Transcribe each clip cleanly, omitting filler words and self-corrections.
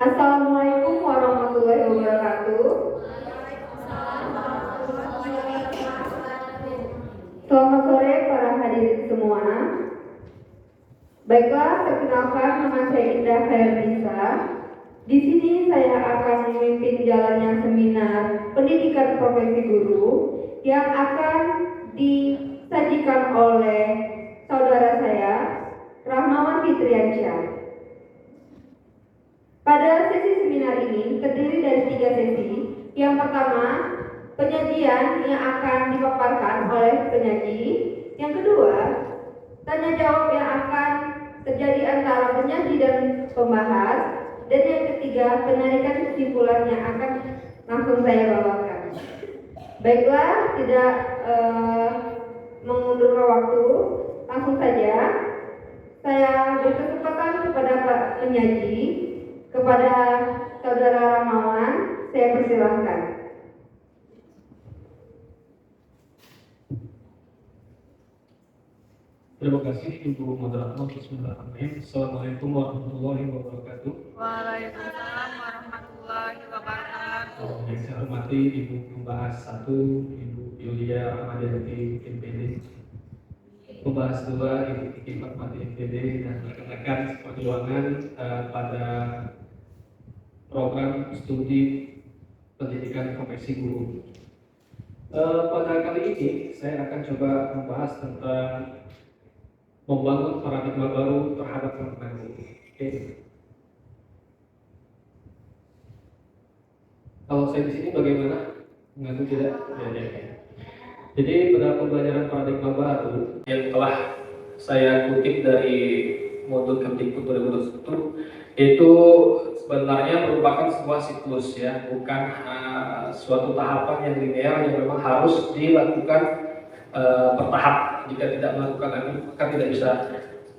Assalamualaikum warahmatullahi wabarakatuh. Selamat sore para hadirin semua. Baiklah, perkenalkan nama saya Indah Khairnisa. Di sini saya akan memimpin jalannya seminar pendidikan profesi guru yang akan disajikan oleh saudara saya, Rahmawan Fitriansyah. Pada sesi seminar ini terdiri dari 3 sesi. Yang pertama, penyajian yang akan dipaparkan oleh penyaji. Yang kedua, tanya jawab yang akan terjadi antara penyaji dan pembahas. Dan yang ketiga, penarikan kesimpulan yang akan langsung saya bawakan. Baiklah, tidak mengundurkan waktu, langsung saja saya berkesempatan kepada Pak penyaji, kepada saudara Rahmawan, saya persilahkan. Terima kasih Ibu Moderator. Bismillahirrahmanirrahim. Assalamualaikum warahmatullahi wabarakatuh. Waalaikumsalam warahmatullahi wabarakatuh. Yang saya hormati Ibu Pembahas 1, Ibu Yulia Rahmadiati MPD, Pembahas 2, Ibu Kiki Fatmati MPD, dan rekan-rekan perjuangan pada program studi pendidikan profesi guru. Pada kali ini saya akan coba membahas tentang membangun paradigma baru terhadap guru. Oke. Kalau saya di sini bagaimana? Mengantuk tidak? Ya. Jadi pada pembelajaran paradigma baru yang telah saya kutip dari modul Kemdikbud 2021 itu sebenarnya merupakan sebuah siklus ya, bukan suatu tahapan yang linear yang memang harus dilakukan bertahap. Jika tidak melakukan lagi maka tidak bisa,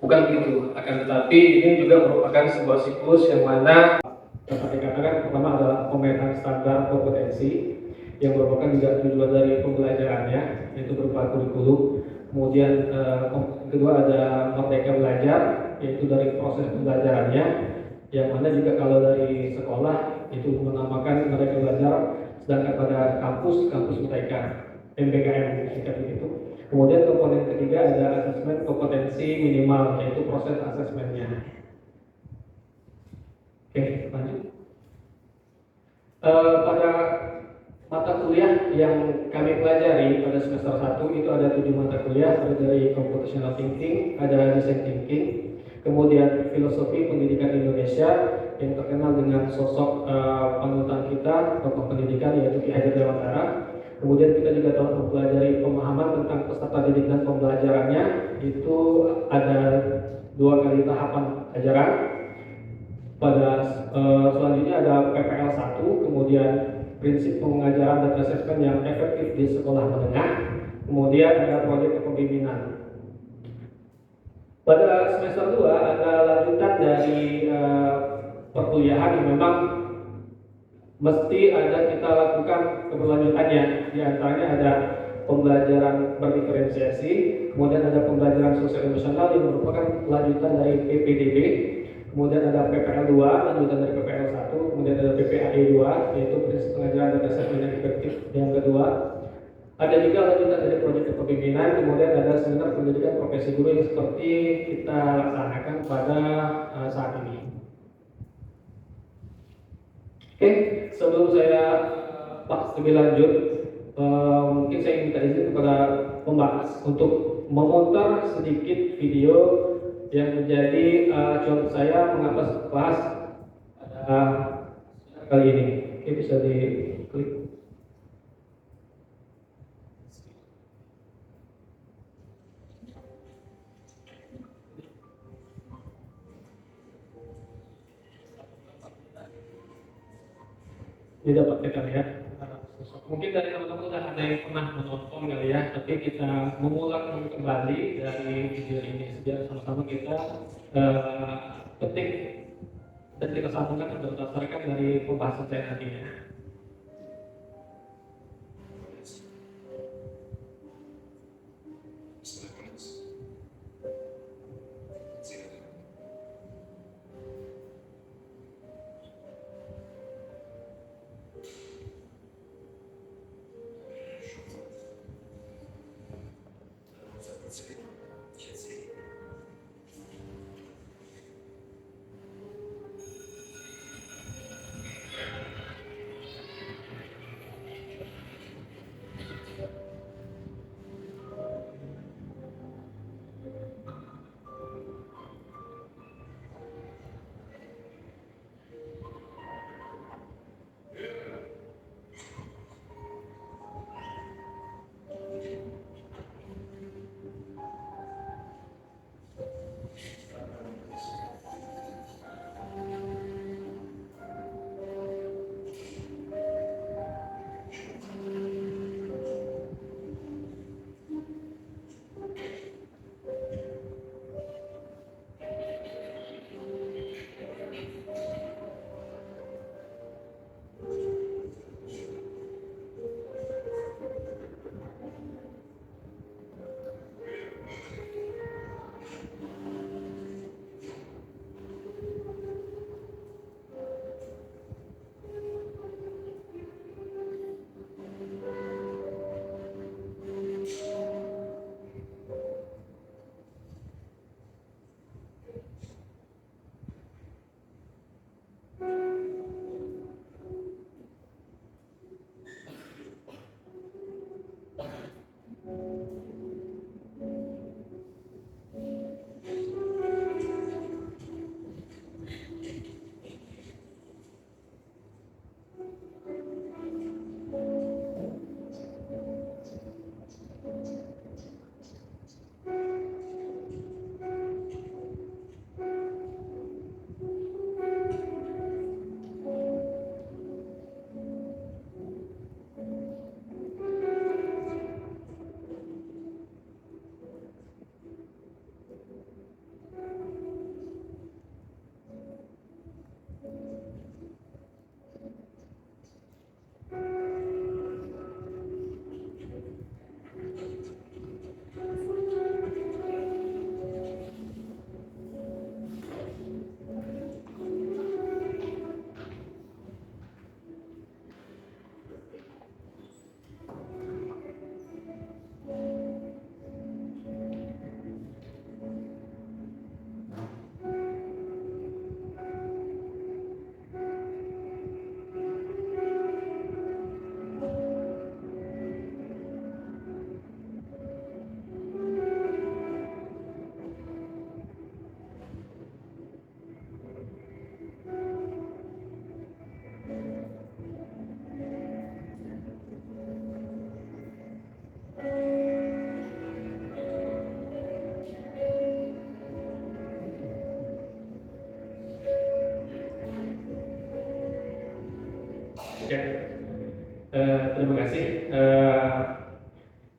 bukan begitu. Akan tetapi ini juga merupakan sebuah siklus yang mana dapat dikatakan pertama adalah pemetaan standar kompetensi yang merupakan juga tujuan dari pembelajarannya, yaitu berupa kurikulum. Kemudian kedua ada merdeka belajar, yaitu dari proses pembelajarannya, yang mana juga kalau dari sekolah itu menamakan merdeka belajar, sedangkan pada kampus merdeka MBKM singkat begitu. Kemudian komponen ketiga ada asesmen kompetensi minimal, yaitu proses asesmennya. Oke, lanjut. Pada mata kuliah yang kami pelajari pada semester 1 itu ada 7 mata kuliah, ada dari computational thinking, ada design thinking, kemudian filosofi pendidikan Indonesia yang terkenal dengan sosok panutan kita, tokoh pendidikan yaitu Ki Hajar Dewantara. Kemudian kita juga telah mempelajari pemahaman tentang peserta didik dan pembelajarannya, itu ada 2 kali tahapan ajaran. Pada selanjutnya ada PPL 1, kemudian prinsip pengajaran dan asesmen yang efektif di sekolah menengah, kemudian ada proyek kepemimpinan. Pada semester 2 ada lanjutan dari perkuliahan yang memang mesti ada kita lakukan keberlanjutannya. Di antaranya ada pembelajaran berdiferensiasi, kemudian ada pembelajaran sosial emosional yang merupakan lanjutan dari PPDB, kemudian ada PPL 2, lanjutan dari PPL 1, kemudian ada PPAE 2, yaitu prinsip pengajaran dan asesmen yang efektif yang kedua. Ada juga lanjutan dari proyek kepemimpinan, kemudian ada seminar pendidikan profesi guru yang seperti kita laksanakan pada saat ini. Oke, sebelum saya lebih lanjut, mungkin saya minta izin kepada pembahas untuk memutar sedikit video yang menjadi contoh saya mengapa bahas pada kali ini. Oke, bisa diklik. Ini dapat kita lihat. Mungkin dari teman-teman sudah ada yang pernah menonton kali ya, tapi kita mengulang kembali dari video ini saja, sama-sama kita petik dan kita sambungkan berdasarkan dari pembahasan saya nantinya.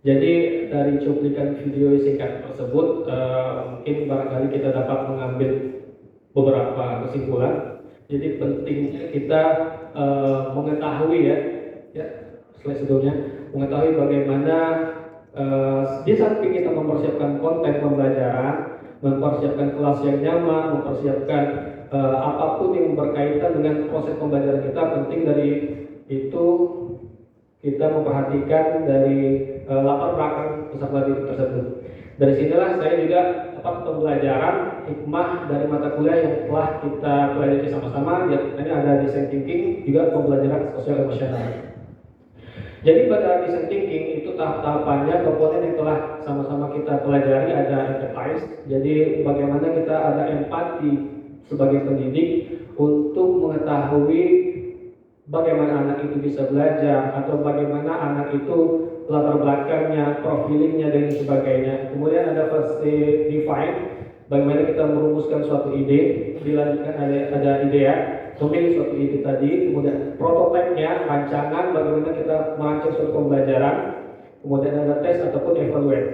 Jadi dari cuplikan video singkat tersebut mungkin barangkali kita dapat mengambil beberapa kesimpulan. Jadi pentingnya kita mengetahui ya slide sebelumnya, mengetahui bagaimana di samping kita mempersiapkan konten pembelajaran, mempersiapkan kelas yang nyaman, mempersiapkan apapun yang berkaitan dengan proses pembelajaran kita, penting dari itu kita memperhatikan dari latar belakang peserta didik tersebut. Dari sinilah saya juga dapat pembelajaran hikmah dari mata kuliah yang telah kita pelajari sama-sama. Ini ada design thinking, juga pembelajaran sosial emosional. Jadi pada design thinking itu tahap-tahapannya, komponen yang telah sama-sama kita pelajari ada empathize. Jadi bagaimana kita ada empati sebagai pendidik untuk mengetahui bagaimana anak itu bisa belajar atau bagaimana anak itu latar belakangnya, profilingnya dan sebagainya. Kemudian ada fase define, bagaimana kita merumuskan suatu ide, dilanjutkan ada idea, memilih suatu ide tadi, kemudian prototipenya, rancangan, bagaimana kita merancang suatu pembelajaran, kemudian ada tes ataupun evaluate.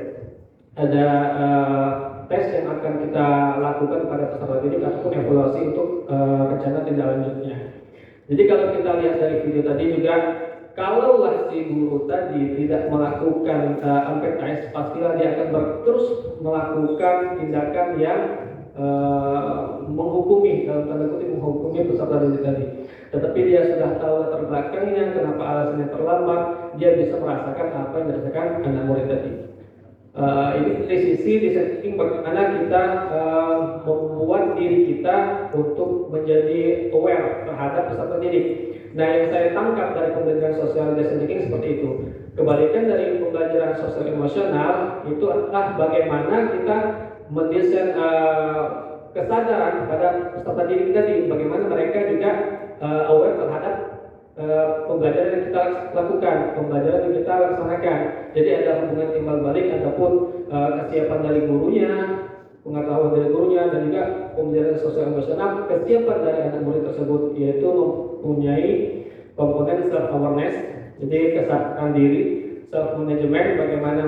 Ada tes yang akan kita lakukan pada peserta didik ataupun evaluasi untuk rencana tindak lanjutnya. Jadi kalau kita lihat dari video tadi juga, kalaulah si guru tadi tidak melakukan empathize, pastilah dia akan terus melakukan tindakan yang menghukumi, dalam tanda kutip menghukumi peserta didik tadi. Tetapi dia sudah tahu latar belakangnya, kenapa alasannya terlambat, dia bisa merasakan apa yang dirasakan anak murid tadi. Ini dari sisi design bagaimana kita membuat diri kita untuk menjadi aware terhadap peserta didik. Nah, yang saya tangkap dari pembelajaran sosial design thinking seperti itu. Kebalikan dari pembelajaran sosial emosional itu adalah bagaimana kita mendesain kesadaran pada peserta didik tadi, bagaimana mereka juga aware terhadap pembelajaran yang kita lakukan, pembelajaran yang kita laksanakan. Jadi ada hubungan timbal balik ataupun kesiapan dari gurunya, pengetahuan dari gurunya, dan juga pembelajaran sosial emosional, kesiapan dari anak murid tersebut, yaitu mempunyai komponen self awareness, jadi kesadaran diri, self management, bagaimana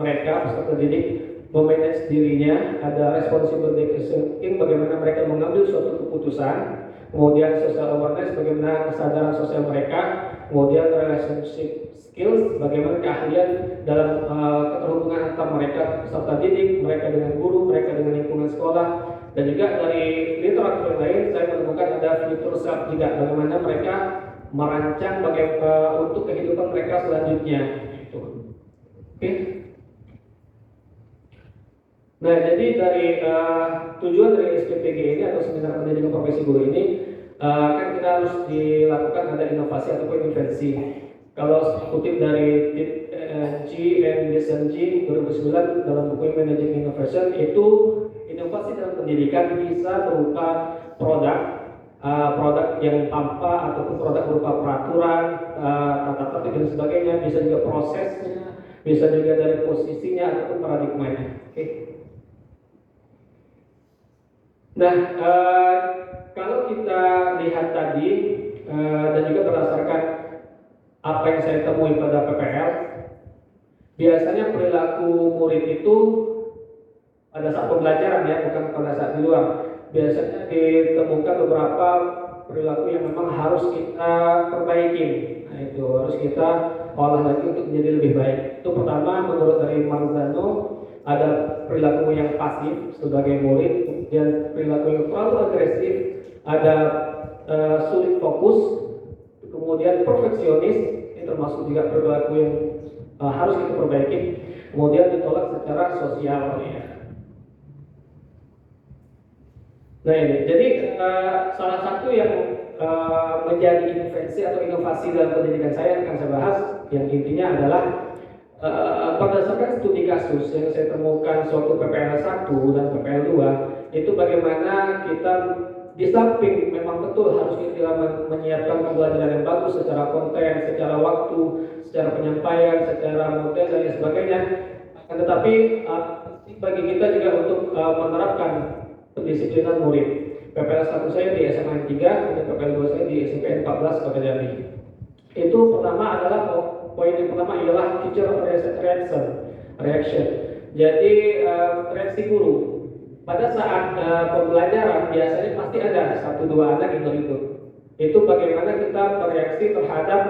mereka peserta didik memanage dirinya, ada responsible decision, bagaimana mereka mengambil suatu keputusan, kemudian social awareness, bagaimana kesadaran sosial mereka, kemudian relationship skills, bagaimana keahlian dalam keterhubungan antar mereka peserta didik, mereka dengan guru, mereka dengan lingkungan sekolah, dan juga dari literatur yang lain saya menemukan ada future self juga, bagaimana mereka merancang untuk kehidupan mereka selanjutnya. Oke. Nah, jadi dari tujuan dari SPPG ini atau Seminar Pendidikan Profesi Guru ini kan kita harus dilakukan ada inovasi ataupun invensi. Kalau kutip dari G and G 2009 dalam buku Managing Innovation, itu inovasi dalam pendidikan bisa berupa produk yang tanpa ataupun produk berupa peraturan, tata tertib dan sebagainya, bisa juga prosesnya, bisa juga dari posisinya ataupun paradigmanya. Oke. Nah, kalau kita lihat tadi dan juga berdasarkan apa yang saya temui pada PPL, biasanya perilaku murid itu pada saat pembelajaran ya, bukan pada saat di luar. Biasanya ditemukan beberapa perilaku yang memang harus kita perbaiki. Nah, itu harus kita olah lagi untuk menjadi lebih baik. Itu pertama, menurut dari Marzano, ada perilaku yang pasif sebagai murid, kemudian perilaku yang terlalu agresif, ada sulit fokus, kemudian perfeksionis, ini termasuk juga perilaku yang harus kita perbaiki, kemudian ditolak secara sosial. Ya. Nah ini, jadi salah satu yang menjadi invensi atau inovasi dalam pendidikan saya akan saya bahas, yang intinya adalah berdasarkan studi kasus yang saya temukan suatu PPL 1 dan PPL 2, itu bagaimana kita di samping memang betul harus kita menyiapkan pembelajaran yang bagus secara konten, secara waktu, secara penyampaian, secara model dan sebagainya, tetapi bagi kita juga untuk menerapkan pendisiplinan murid. PPL 1 saya di SMA 3 dan PPL 2 saya di SMP 14 Kota Jambi. Itu pertama adalah poin yang pertama ialah teacher reaction. Jadi reaksi guru pada saat pembelajaran biasanya pasti ada satu dua anak yang terikut. Itu bagaimana kita bereaksi terhadap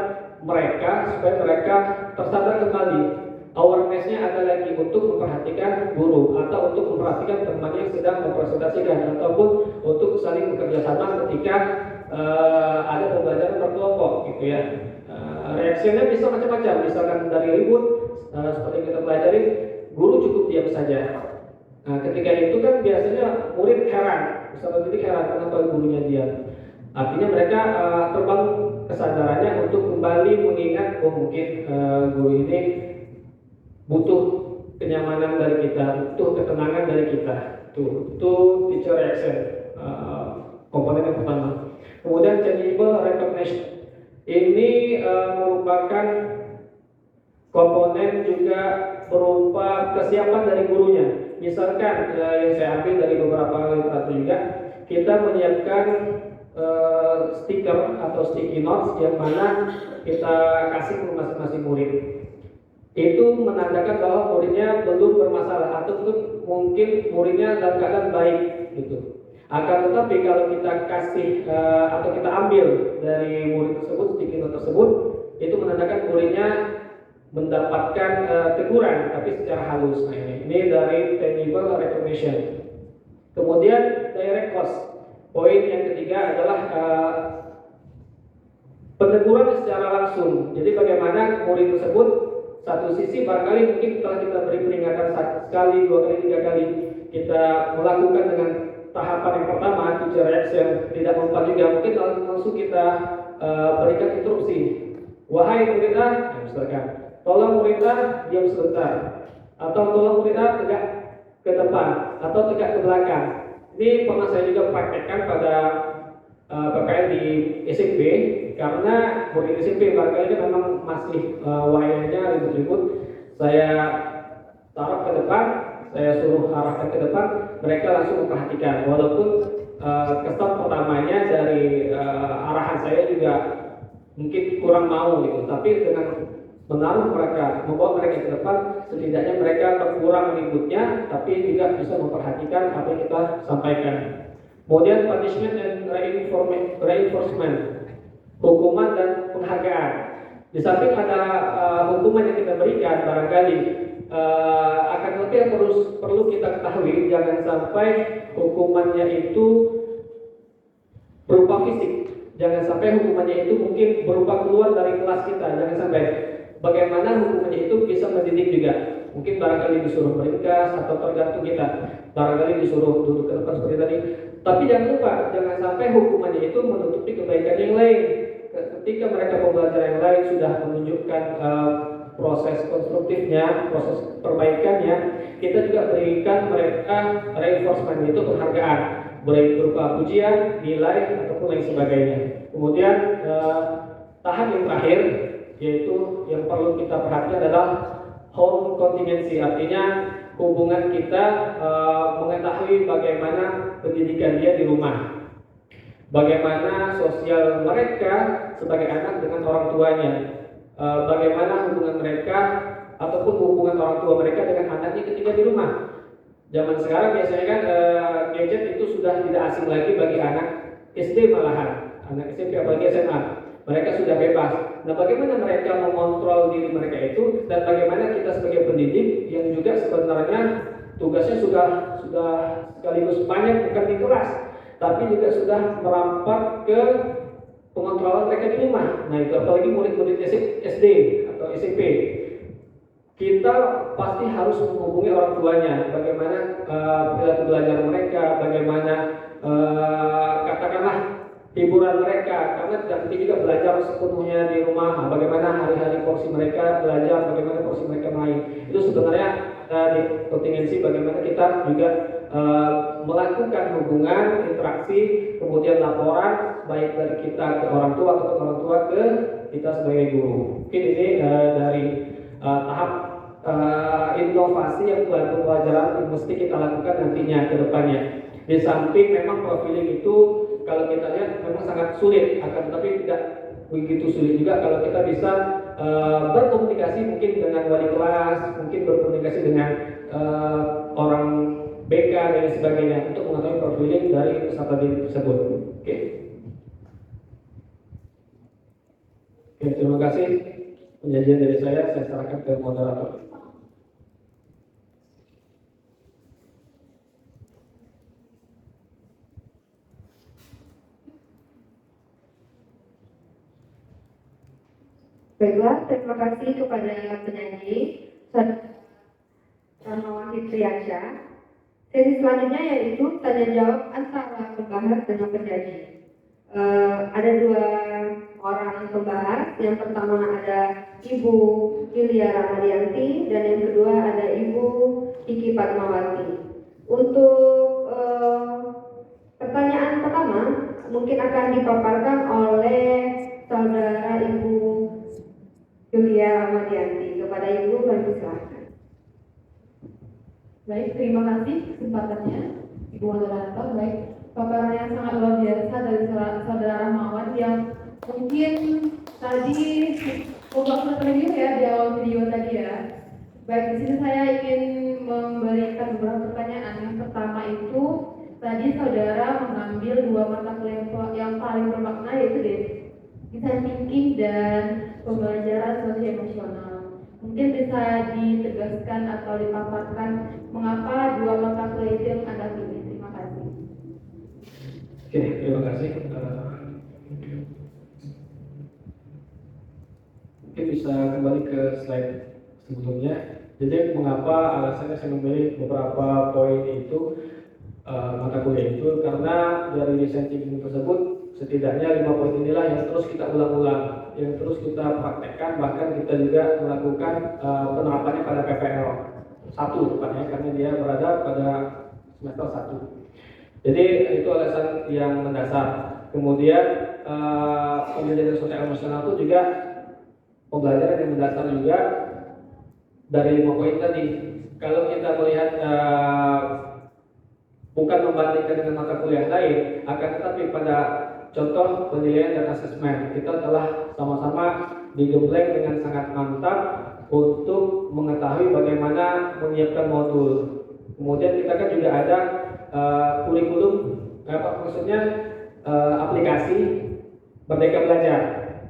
mereka supaya mereka tersadar kembali. Awareness-nya ada lagi untuk memperhatikan guru atau untuk memperhatikan teman yang sedang mempresentasikan ataupun untuk saling bekerja sama ketika ada pembelajaran berkelompok gitu ya. Reaksinya bisa macam-macam, misalkan dari ribut seperti yang kita pelajari, guru cukup diam saja. Nah, ketika itu kan biasanya murid heran, misalnya jadi heran kenapa gurunya diam. Artinya mereka terbangun kesadarannya untuk kembali mengingat, oh mungkin guru ini butuh kenyamanan dari kita, butuh ketenangan dari kita. Itu teacher reaction, komponen yang pertama. Kemudian tangible recognition. Ini merupakan komponen juga berupa kesiapan dari gurunya. Misalkan yang saya ambil dari beberapa literatur juga, kita menyiapkan stiker atau sticky notes yang mana kita kasih ke masing-masing murid. Itu menandakan bahwa muridnya belum bermasalah atau mungkin muridnya dalam keadaan baik gitu. Akan tetapi kalau kita kasih atau kita ambil dari murid tersebut sticky note tersebut, itu menandakan muridnya mendapatkan teguran tapi secara halus. Nah, ini dari tangible recognition. Kemudian direct cause. Poin yang ketiga adalah peneguran secara langsung. Jadi bagaimana murid tersebut, satu sisi barangkali mungkin setelah kita beri peringatan sekali, dua kali, tiga kali, kita melakukan dengan tahapan yang pertama, teacher reaction, tidak mempan juga, mungkin langsung kita berikan instruksi. Wahai murid A, misalkan, tolong murid A diam sebentar, atau tolong murid A tegak ke depan, atau tegak ke belakang. Ini pernah saya juga praktekkan pada PPL di SMP, karena murid SMP barangkali memang masih wayanya ribut-ribut. Saya taruh ke depan, saya suruh arahkan ke depan, mereka langsung memperhatikan. Walaupun kesan pertamanya dari arahan saya juga mungkin kurang mau gitu, tapi dengan menaruh mereka, membawa mereka ke depan, setidaknya mereka berkurang ributnya, tapi juga bisa memperhatikan apa yang kita sampaikan. Kemudian punishment and reinforcement, hukuman dan penghargaan. Di samping ada hukuman yang kita berikan, barangkali akan lebih yang perlu kita ketahui, jangan sampai hukumannya itu berupa fisik, jangan sampai hukumannya itu mungkin berupa keluar dari kelas kita, jangan sampai. Bagaimana hukumannya itu bisa mendidik juga. Mungkin barangkali disuruh meringkas atau tergantung kita, barangkali disuruh duduk ke depan seperti tadi. Tapi jangan lupa, jangan sampai hukumannya itu menutupi kebaikan yang lain. Ketika mereka pembelajaran yang lain sudah menunjukkan proses konstruktifnya, proses perbaikannya, kita juga berikan mereka reinforcement, itu penghargaan, berupa pujian, nilai ataupun lain sebagainya. Kemudian tahap yang terakhir, yaitu yang perlu kita perhatikan adalah home contingency, artinya hubungan kita mengetahui bagaimana pendidikan dia di rumah, bagaimana sosial mereka sebagai anak dengan orang tuanya, bagaimana hubungan mereka ataupun hubungan orang tua mereka dengan anaknya ketika di rumah. Zaman sekarang biasanya kan gadget itu sudah tidak asing lagi bagi anak SD, malahan anak SMP apalagi SMA. Mereka sudah bebas. Nah, bagaimana mereka mengontrol diri mereka itu, dan bagaimana kita sebagai pendidik yang juga sebenarnya tugasnya sudah sekaligus banyak, bukan di kelas, tapi juga sudah merampat ke pengontrolan mereka di rumah. Nah, itu apalagi murid-murid SD atau SMP. Kita pasti harus menghubungi orang tuanya, bagaimana perilaku belajar mereka, bagaimana katakanlah hiburan mereka, karena tidak mungkin juga belajar sepenuhnya di rumah. Bagaimana hari-hari porsi mereka belajar, bagaimana porsi mereka main. Itu sebenarnya di kontingensi bagaimana kita juga melakukan hubungan, interaksi, kemudian laporan baik dari kita ke orang tua atau orang tua ke kita sebagai guru. Mungkin ini dari tahap inovasi yang pelajaran yang mesti kita lakukan nantinya ke depannya. Di samping memang profiling itu kalau kita lihat memang sangat sulit, akan tetapi tidak begitu sulit juga kalau kita bisa berkomunikasi mungkin dengan wali kelas, mungkin berkomunikasi dengan orang BK dan sebagainya untuk mengetahui profiling dari peserta didik tersebut. Oke. Oke, terima kasih penyajian dari saya serahkan ke moderator. Baiklah, terima kasih kepada penyanyi Rahmawan Fitriansyah. Sesi selanjutnya yaitu tanya jawab antara pembahas dengan penyanyi. Ada dua orang pembahas. Yang pertama ada Ibu Yulia Ramadianti dan yang kedua ada Ibu Kiki Fatmawati. Untuk pertanyaan pertama mungkin akan dipaparkan oleh saudara Ibu Yulia Ramadianti. Kepada Ibu, kami silakan. Baik, terima kasih kesempatannya Ibu Moderator. Baik, paparan yang sangat luar biasa dari saudara Rahmawan yang mungkin tadi sudah terlihat ya di awal video tadi ya. Baik, di sini saya ingin memberikan beberapa pertanyaan. Yang pertama itu tadi saudara mengambil dua mata kuliah yang paling bermakna yaitu design thinking dan pembelajaran sosial emosional. Mungkin bisa ditegaskan atau dipaparkan mengapa dua mata kuliah itu yang Anda pilih. Terima kasih. Oke, terima kasih. Mungkin bisa kembali ke slide sebelumnya. Jadi mengapa alasannya saya memilih beberapa poin itu mata kuliah itu karena dari desain thinking tersebut setidaknya 5 poin inilah yang terus kita ulang-ulang, yang terus kita praktekkan, bahkan kita juga melakukan penerapannya pada PPL 1 tepatnya karena dia berada pada semester 1. Jadi itu alasan yang mendasar. Kemudian pembelajaran sosial emosional itu juga pembelajaran yang mendasar juga dari 5 poin tadi. Kalau kita melihat bukan membandingkan dengan mata kuliah lain, akan tetapi pada contoh penilaian dan asesmen, kita telah sama-sama digembleng dengan sangat mantap untuk mengetahui bagaimana menyiapkan modul. Kemudian kita kan juga ada kurikulum, aplikasi Merdeka Belajar.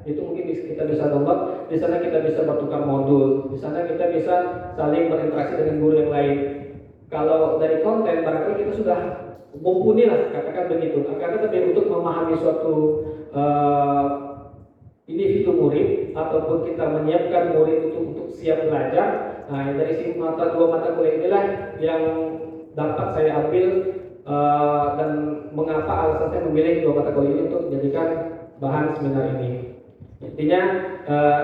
Itu mungkin kita bisa download. Di sana kita bisa bertukar modul. Di sana kita bisa saling berinteraksi dengan guru yang lain. Kalau dari konten barangkali kita sudah mumpuni lah, katakan begitu. Akan tetapi untuk memahami suatu individu murid ataupun kita menyiapkan murid untuk siap belajar, nah dari dua mata kuliah inilah yang dapat saya ambil dan mengapa alasan saya memilih dua mata kuliah ini untuk dijadikan bahan seminar ini. Intinya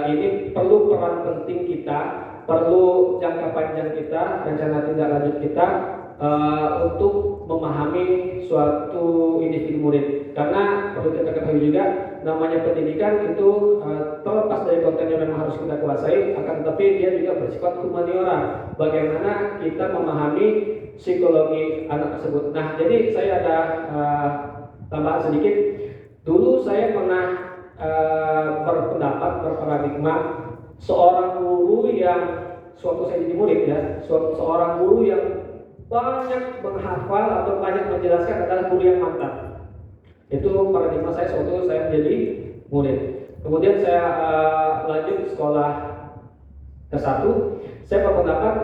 ini perlu peran penting kita, perlu jangka panjang kita, rencana tindak lanjut kita untuk memahami suatu individu murid. Karena perlu kita ketahui juga namanya pendidikan itu terlepas dari kontennya memang harus kita kuasai, akan tetapi dia juga bersifat humaniora. Bagaimana kita memahami psikologi anak tersebut. Nah, jadi saya ada tambahan sedikit. Dulu saya pernah berpendapat, berparadigma seorang guru yang suatu saya jadi murid ya, seorang guru yang banyak menghafal atau banyak menjelaskan adalah guru yang mantap. Itu paradigma saya suatu saya menjadi murid. Kemudian saya lanjut sekolah ke-1, saya berpendapat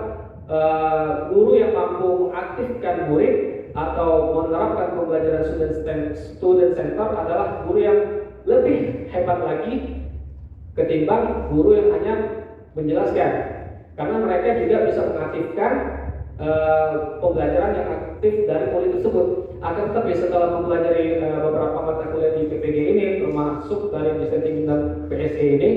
guru yang mampu mengaktifkan murid atau menerapkan pembelajaran student center adalah guru yang lebih hebat lagi ketimbang guru yang hanya menjelaskan, karena mereka juga bisa mengaktifkan pembelajaran yang aktif dari murid tersebut. Akan tetapi setelah mempelajari beberapa mata kuliah di PPG ini, termasuk dari desain dan PSE ini,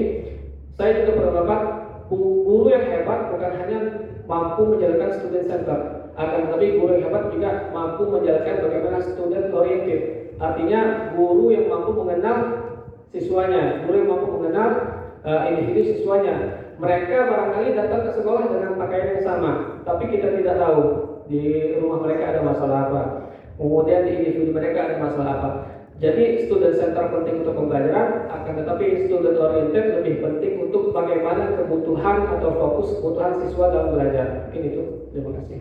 saya juga berpendapat guru yang hebat bukan hanya mampu menjalankan student center, akan tetapi guru yang hebat juga mampu menjalankan bagaimana student oriented. Artinya guru yang mampu mengenal siswanya, guru yang mampu mengenal individu siswanya. Mereka barangkali datang ke sekolah dengan pakaian yang sama, tapi kita tidak tahu di rumah mereka ada masalah apa, kemudian di individu mereka ada masalah apa. Jadi student center penting untuk pembelajaran, akan tetapi student oriented lebih penting untuk bagaimana kebutuhan atau fokus kebutuhan siswa dalam belajar. Mungkin itu. Terima kasih.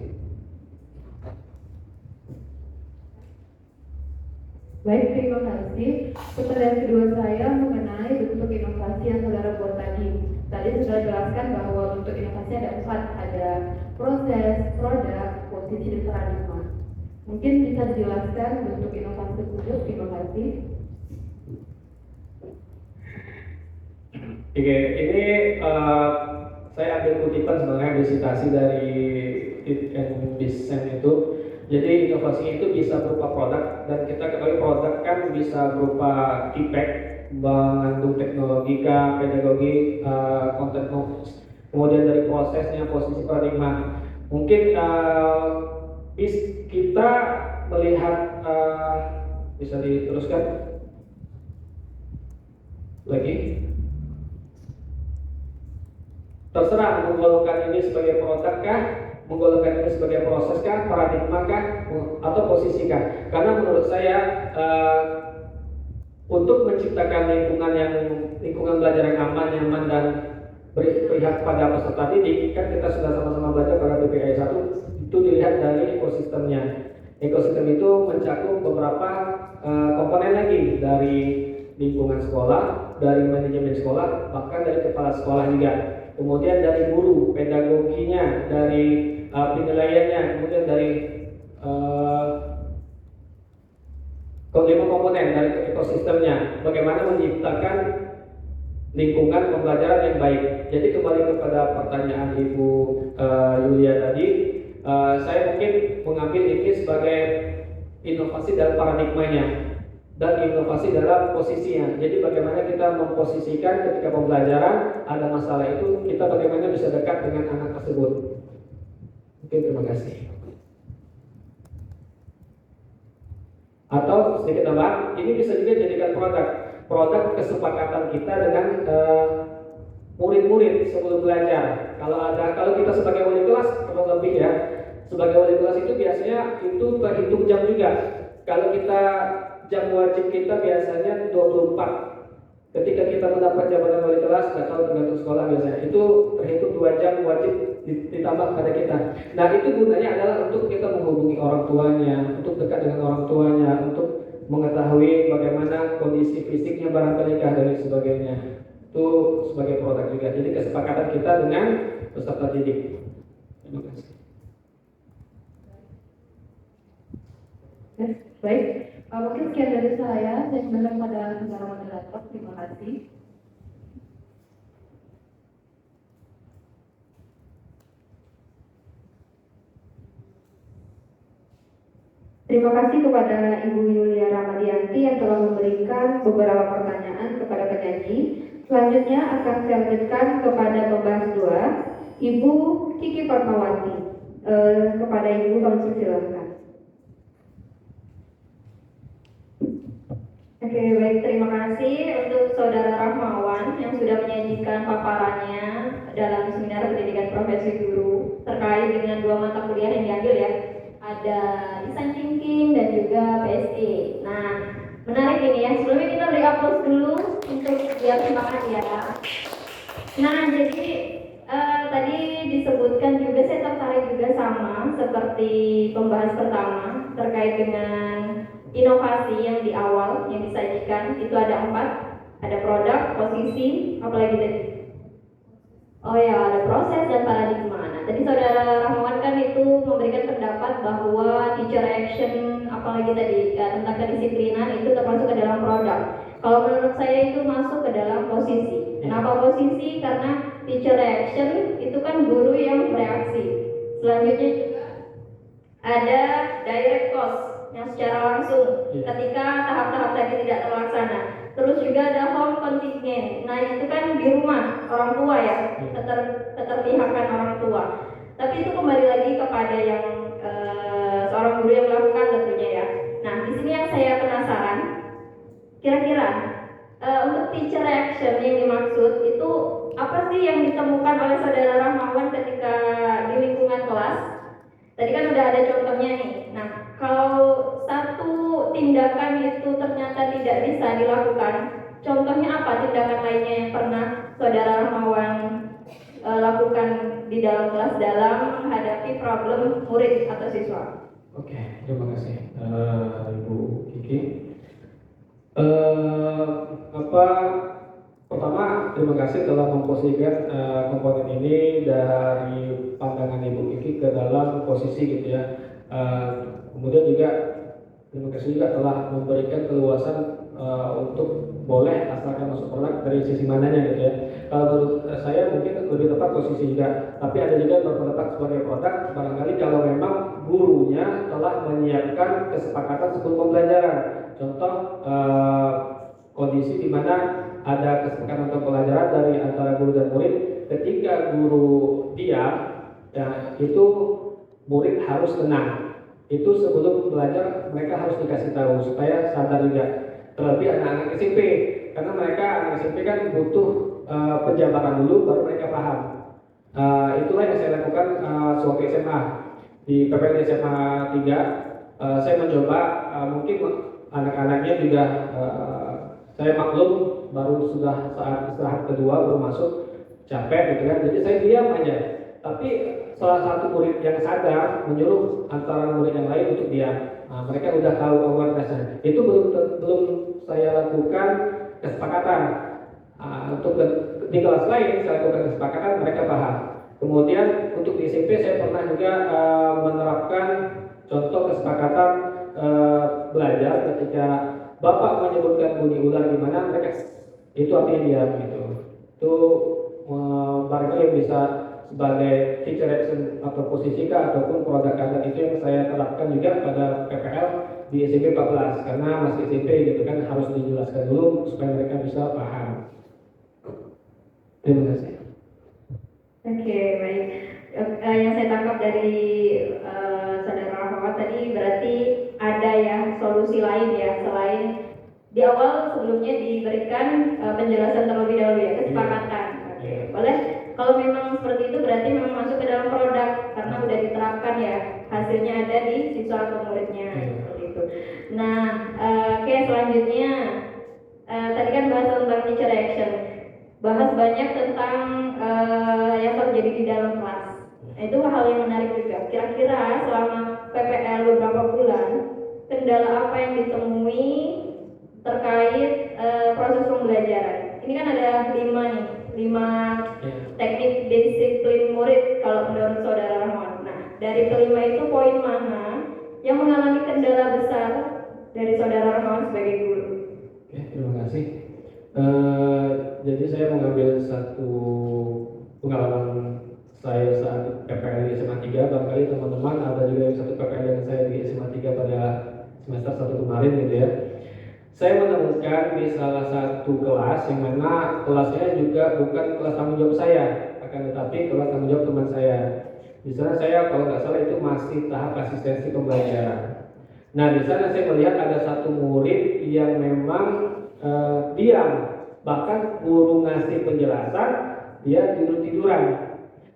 Baik, terima kasih. Pertanyaan kedua saya mengenai bentuk inovasi yang saudara buat tadi. Tadi sudah jelaskan bahwa bentuk inovasi ada 4, ada proses, produk, posisi, dan paradigma. Mungkin bisa dijelaskan bentuk inovasi tersebut. Terima kasih. Oke, ini saya ambil kutipan sebenarnya dari citasi dari It and Design itu. Jadi inovasi itu bisa berupa produk, dan kita ketahui produk kan bisa berupa impact, mengandung teknologi, pedagogi, konten, kemudian dari prosesnya, posisi, paradigma. Mungkin kita melihat, bisa diteruskan lagi. Terserah menggolongkan ini sebagai produk kah, menggolongkan ini sebagai proses kah, paradigma kah, atau posisi kah. Karena menurut saya untuk menciptakan lingkungan belajar yang aman, nyaman, dan berpihak pada peserta didik, kan kita sudah sama-sama belajar pada BPI 1, itu dilihat dari ekosistemnya. Ekosistem itu mencakup beberapa komponen lagi, dari lingkungan sekolah, dari manajemen sekolah, bahkan dari kepala sekolah juga. Kemudian dari guru, pedagoginya, dari penilaiannya, kemudian dari kelima komponen dari ekosistemnya. Bagaimana menciptakan lingkungan pembelajaran yang baik. Jadi kembali kepada pertanyaan Ibu Yulia tadi, saya mungkin mengambil ini sebagai inovasi dalam paradigmanya dan inovasi dalam posisinya. Jadi bagaimana kita memposisikan ketika pembelajaran ada masalah itu, kita bagaimana bisa dekat dengan anak tersebut. Oke, terima kasih. Atau sedikit tambahan, ini bisa juga jadikan produk kesepakatan kita dengan murid-murid sebelum belajar. Kalau kita sebagai wali kelas, kalau lebih ya, sebagai wali kelas itu biasanya itu terhitung jam juga. Kalau kita jam wajib kita biasanya 24. Ketika kita mendapat jabatan wali kelas, nggak tahu tergantung sekolah biasanya, itu terhitung 2 jam wajib ditambah pada kita. Nah, itu gunanya adalah untuk kita menghubungi orang tuanya, untuk dekat dengan orang tuanya, untuk mengetahui bagaimana kondisi fisiknya barangkali dan sebagainya. Itu sebagai produk juga. Jadi kesepakatan kita dengan peserta didik. Terima kasih. Baik, mungkin sekian dari saya kembali pada saudara moderator. Terima kasih. Terima kasih kepada Ibu Yulia Ramadianti yang telah memberikan beberapa pertanyaan kepada penyaji. Selanjutnya akan saya lanjutkan kepada pembahas 2, Ibu Kiki Fatmawati. Kepada Ibu kami persilakan. Oke, baik, terima kasih untuk Saudara Rahmawan yang sudah menyajikan paparannya dalam seminar pendidikan profesi guru terkait dengan 2 mata kuliah yang diambil ya. Ada design thinking dan juga PSE. Nah, menarik ini ya. Sebelumnya kita beri aplaus dulu untuk biar semangat ya. Nah, jadi tadi disebutkan juga, saya tertarik juga sama seperti pembahas pertama terkait dengan inovasi yang di awal yang disajikan. Itu ada 4, ada produk, posisi, apalagi tadi? Oh ya, ada proses dan paradigma. Nah, tadi Saudara Rahmawan kan itu memberikan pendapat bahwa teacher action, apalagi tadi ya, tentang kedisiplinan itu termasuk ke dalam produk. Kalau menurut saya itu masuk ke dalam posisi. Kenapa posisi? Karena teacher action itu kan guru yang bereaksi. Selanjutnya juga ada direct cost yang secara langsung ketika tahap-tahap tadi tidak terlaksana. Terus juga ada home contingent. Nah, itu kan di rumah orang tua ya, keterpihakan orang tua. Tapi itu kembali lagi kepada yang seorang guru yang melakukan tentunya ya. Nah, di sini yang saya penasaran, kira-kira untuk teacher action yang dimaksud itu apa sih yang ditemukan oleh Saudara Rahmawan ketika di lingkungan kelas? Tadi kan udah ada contohnya nih. Nah, kalau saat satu tindakan itu ternyata tidak bisa dilakukan, contohnya apa tindakan lainnya yang pernah Saudara Rahmawan lakukan di dalam kelas dalam menghadapi problem murid atau siswa? Oke, terima kasih Ibu Kiki. Pertama, terima kasih telah memposisikan komponen ini dari pandangan Ibu Kiki ke dalam posisi gitu ya. Kemudian juga terima kasih juga telah memberikan keluasan untuk boleh asalkan masuk produk dari sisi mananya gitu ya. Kalau menurut saya mungkin lebih tepat posisi juga, tapi ada juga yang berpendapat sebagai produk barangkali kalau memang gurunya telah menyiapkan kesepakatan sebelum pembelajaran. Contoh kondisi di mana ada kesepakatan untuk pelajaran dari antara guru dan murid, ketika guru diam, ya, itu murid harus tenang. Itu sebelum belajar mereka harus dikasih tahu supaya sadar juga. Terlebih anak-anak SMP, karena mereka anak SMP kan butuh penjabaran dulu baru mereka paham. Itulah yang saya lakukan sewaktu SMA di PPL SMA 3. Saya mencoba mungkin anak-anaknya juga saya maklum baru sudah saat istirahat kedua baru masuk capek gitu kan, jadi saya diam aja. Tapi salah satu murid yang sadar menyuruh antara murid yang lain untuk diam. Mereka udah tahu awareness-nya. Itu belum saya lakukan kesepakatan. Untuk di kelas lain saya lakukan kesepakatan, mereka paham. Kemudian untuk di SMP saya pernah juga menerapkan contoh kesepakatan belajar ketika Bapak menyebutkan bunyi ular di mana mereka itu artinya diam gitu. Itu barangkali yang bisa sebagai teacher action atau posisi ataupun produk content itu yang saya terapkan juga pada PPL di SMP 14 karena masih SMP gitu kan, harus dijelaskan dulu supaya mereka bisa paham. Terima kasih. Oke, baik. Yang saya tangkap dari Saudara Rahmat tadi berarti ada ya solusi lain ya selain di awal sebelumnya diberikan penjelasan terlebih dahulu ya, kesepakatan. Oke, boleh. Kalau memang seperti itu berarti memang masuk ke dalam produk karena udah diterapkan ya, hasilnya ada di siswa atau muridnya seperti itu. Nah, oke, selanjutnya tadi kan bahas tentang teacher action, bahas banyak tentang yang terjadi di dalam kelas. Nah, itu hal yang menarik juga. Kira-kira selama PPL beberapa bulan, kendala apa yang ditemui terkait proses pembelajaran? Ini kan ada 5 teknik disiplin murid kalau menurut Saudara Rahmat. Nah, dari kelima itu poin mana yang mengalami kendala besar dari Saudara Rahmat sebagai guru? Oke, terima kasih. Jadi saya mengambil satu pengalaman saya saat PPL di SMA 3. Barangkali teman-teman ada juga yang satu PPL yang saya di SMA 3 pada semester 1 kemarin gitu ya. Saya menemukan di salah satu kelas yang mana kelasnya juga bukan kelas tanggung jawab saya, akan tetapi kelas tanggung jawab teman saya. Di sana saya kalau nggak salah itu masih tahap asistensi pembelajaran. Nah, di sana saya melihat ada satu murid yang memang diam, bahkan guru ngasih penjelasan dia tidur-tiduran.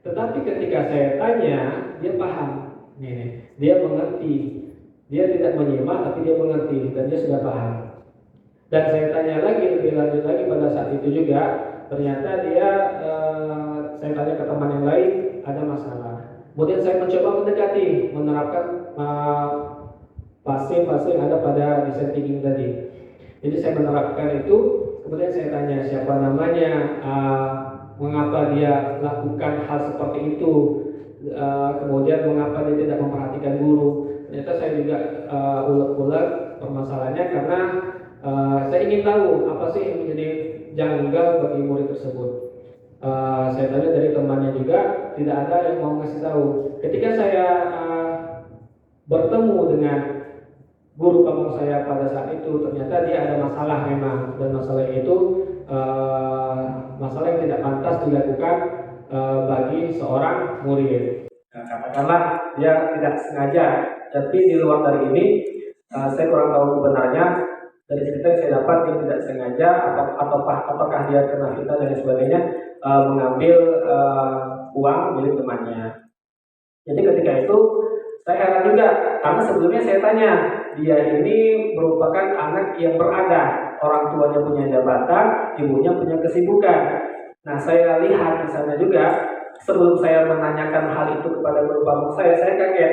Tetapi ketika saya tanya, dia paham, dia mengerti, dia tidak menyimak tapi dia mengerti dan dia sudah paham. Dan saya tanya lagi lebih lanjut lagi pada saat itu juga, ternyata dia saya tanya ke teman yang lain ada masalah. Kemudian saya mencoba mendekati, menerapkan fase-fase yang ada pada design thinking tadi. Jadi saya menerapkan itu, kemudian saya tanya siapa namanya, mengapa dia lakukan hal seperti itu, kemudian mengapa dia tidak memperhatikan guru. Ternyata saya juga ulang-ulang permasalahannya karena saya ingin tahu apa sih yang menjadi janggal bagi murid tersebut. Saya tanya dari temannya juga, tidak ada yang mau ngasih tahu. Ketika saya bertemu dengan guru kampung saya pada saat itu, ternyata dia ada masalah memang, dan masalah itu masalah yang tidak pantas dilakukan bagi seorang murid. Katakanlah dia tidak sengaja, tapi di luar dari ini saya kurang tahu kebenarannya. Dari cerita yang saya dapat dia tidak sengaja apakah dia kena fitnah dan sebagainya mengambil uang milik temannya. Jadi ketika itu Saya heran juga, karena sebelumnya saya tanya, dia ini merupakan anak yang berada, orang tuanya punya jabatan, ibunya punya kesibukan. Nah, saya lihat di sana juga, sebelum saya menanyakan hal itu kepada guru pamong saya kaget.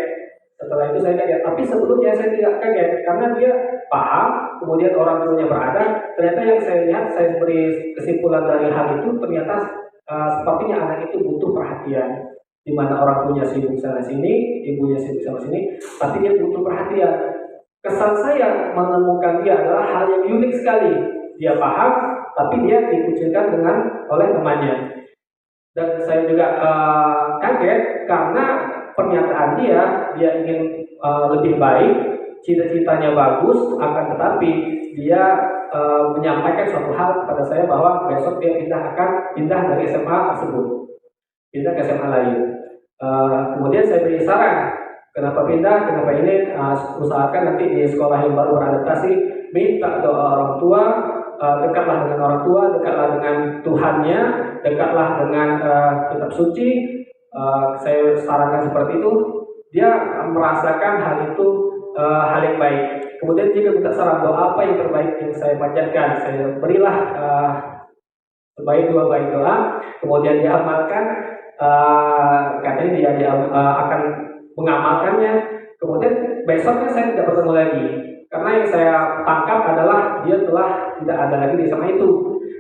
Setelah itu saya kaget, tapi sebelumnya saya tidak kaget, karena dia paham, kemudian orang tuanya berada. Ternyata yang saya lihat, saya beri kesimpulan dari hal itu, ternyata sepertinya anak itu butuh perhatian. Di mana orang tuanya sibuk sana sini, ibunya sibuk sana sini, tapi dia butuh perhatian. Kesan saya menemukan dia adalah hal yang unik sekali. Dia paham, tapi dia dikucilkan oleh temannya. Dan saya juga kaget karena pernyataan dia ingin lebih baik, cita-citanya bagus, akan tetapi dia menyampaikan suatu hal kepada saya bahwa besok dia akan pindah dari SMA tersebut, pindah ke SMA lain. Kemudian saya beri saran, kenapa pindah, kenapa ini, usahakan nanti di sekolah yang baru beradaptasi, minta doa orang tua, dekatlah dengan orang tua, dekatlah dengan Tuhannya, dekatlah dengan kitab suci. Saya sarankan seperti itu, dia merasakan hal itu hal yang baik. Kemudian jika minta saran doa apa yang terbaik yang saya panjatkan, saya berilah sebaik dua baik doa, kemudian dia amalkan. Katanya dia akan mengamalkannya. Kemudian besoknya saya tidak bertemu lagi, karena yang saya tangkap adalah dia telah tidak ada lagi di SMA itu.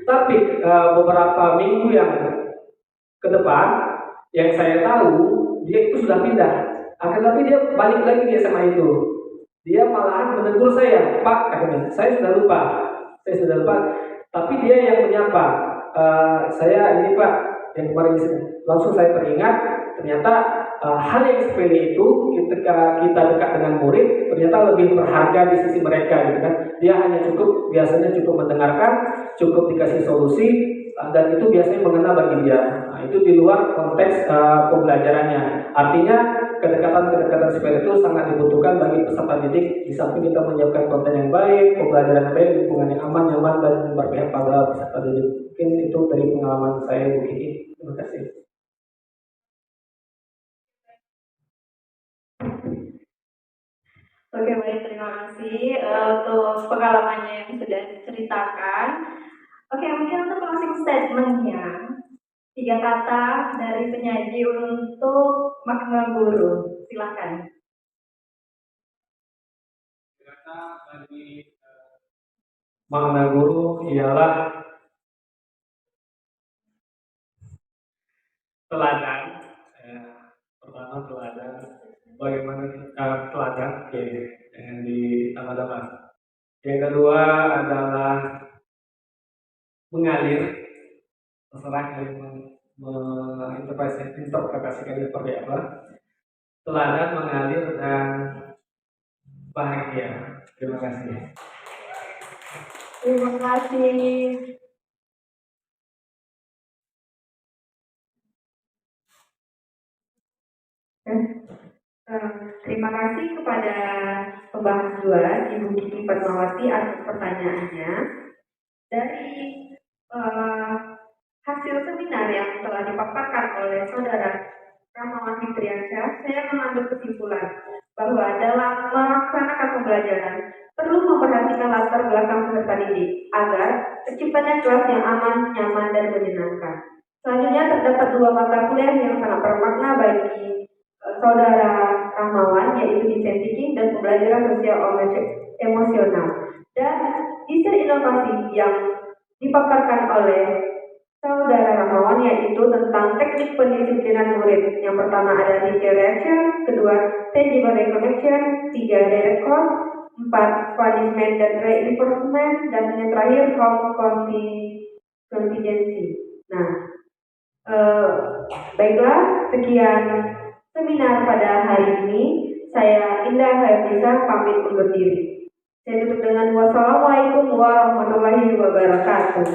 Tapi beberapa minggu yang ke depan, yang saya tahu dia itu sudah pindah. Akan tapi dia balik lagi di SMA itu. Dia malahan menegur saya, Pak, katanya, saya sudah lupa. Tapi dia yang menyapa, saya ini Pak, yang kemarin di sini. Langsung saya teringat, ternyata hal yang sepele itu ketika kita dekat dengan murid ternyata lebih berharga di sisi mereka, gitu kan. Dia hanya biasanya cukup mendengarkan, cukup dikasih solusi, dan itu biasanya mengena bagi dia. Nah, itu di luar konteks pembelajarannya. Artinya kedekatan sepele itu sangat dibutuhkan bagi peserta didik. Di samping kita menyiapkan konten yang baik, pembelajaran yang baik, lingkungan yang aman, nyaman, dan berpihak pada peserta didik. Mungkin itu dari pengalaman saya, Bu Kiki. Terima kasih. Oke, baik, terima kasih untuk pengalamannya yang sudah diceritakan. Oke, mungkin untuk closing statement-nya, 3 kata dari penyaji untuk makna guru. Silakan. Kata bagi makna guru ialah teladan. Pertama teladan. Bagaimana teladan? Oke, yang ditambah-tambah. Yang kedua adalah mengalir. Terserah kalian menginterpretasikan seperti apa. Teladan, mengalir, dan bahagia. Terima kasih. Terima kasih. Terima kasih kepada pembahas 2, Ibu Kiki Fatmawati, atas pertanyaannya. Dari hasil seminar yang telah dipaparkan oleh Saudara Rahmawan Fitriansyah, saya mengambil kesimpulan bahwa dalam melaksanakan pembelajaran perlu memperhatikan latar belakang peserta didik agar terciptanya kelas yang aman, nyaman, dan menyenangkan. Selanjutnya terdapat 2 mata kuliah yang sangat bermakna bagi Saudara Rahmawan, yaitu desain thinking dan pembelajaran sosial emosional. Dan desain inovasi yang dipaparkan oleh Saudara Rahmawan yaitu tentang teknik pendisiplinan murid. Yang pertama ada teacher reaction, kedua tangible reconnection, 3 direct cause, 4 punishment dan reinforcement, dan yang terakhir home contingency. Nah, baiklah, sekian seminar pada hari ini. Saya Indah Haifisa pamit undur diri. Saya tutup dengan wassalamualaikum warahmatullahi wabarakatuh.